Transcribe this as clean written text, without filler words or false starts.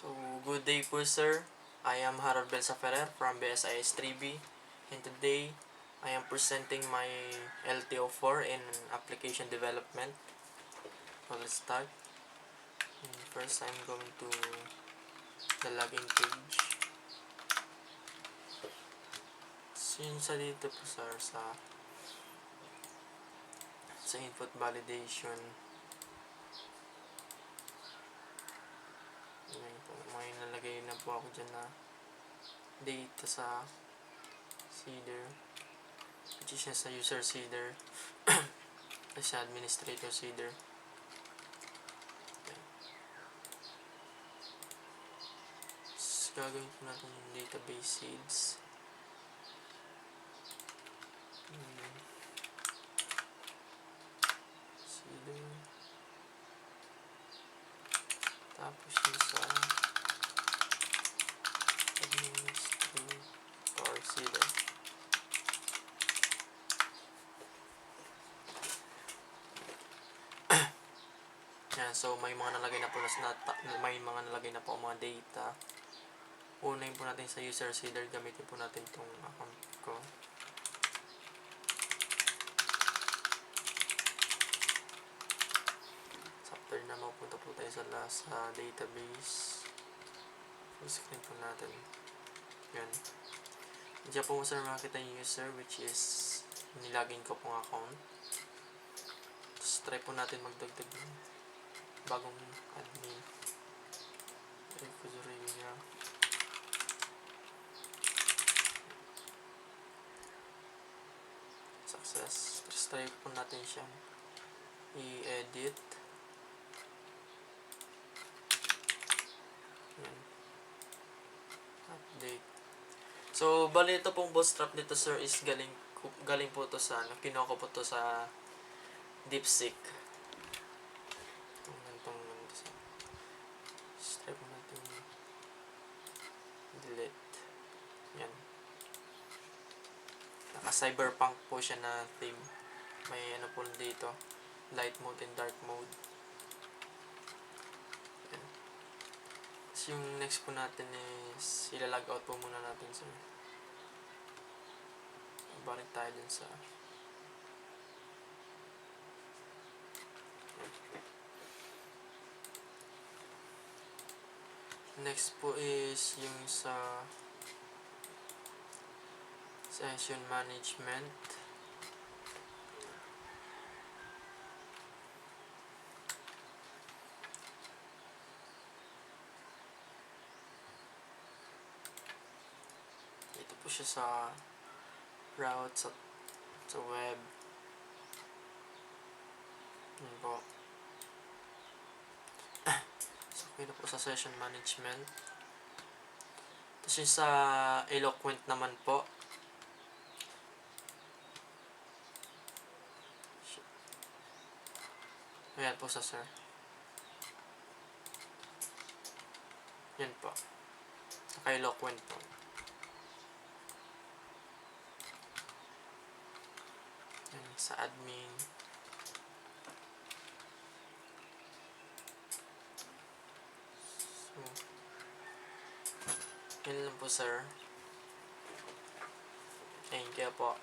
So, good day po sir. I am Harold Belsaferrer from BSIS 3B, and today I am presenting my LTO4 in application development. So, let's start. And first, I'm going to the login page. So, yun sa dito po sir, sa input validation. May nalagay na po ako dyan na data sa seeder, which is sa user seeder at sa administrator seeder. Okay. So, gagawin po natin yung database seeds. Seeder. Tapos yung sa administrator seeder. Yan, so may mga nalagay na po mga data. Unahin po natin sa user seeder, gamitin po natin itong account ko. So after na mapunta po tayo sa database. Full screen po natin. Yan. Diyan po sir makikita yung user, which is nilagin ko pong account. Tapos try po natin magdagdag ng bagong admin. Success. Tapos try po natin siyang i-edit. Update. So, bali ito pong bootstrap dito sir is galing po to sa kinuha ko po to sa DeepSeek. Try po natin delete. Yan. Naka-cyberpunk po siya na theme. May ano po dito, light mode and dark mode. Yan. So, yung next po natin is ilalog out po muna natin sir. Balik tayo dun sa next po is yung sa session management. Ito po siya sa route sa web. Yan po. So, okay na po sa session management. Tapos yung sa Eloquent naman po. Ayan po sa sir. Yan po. Sa Eloquent po. Yan, sa admin. So, yan lang po sir. Thank you po.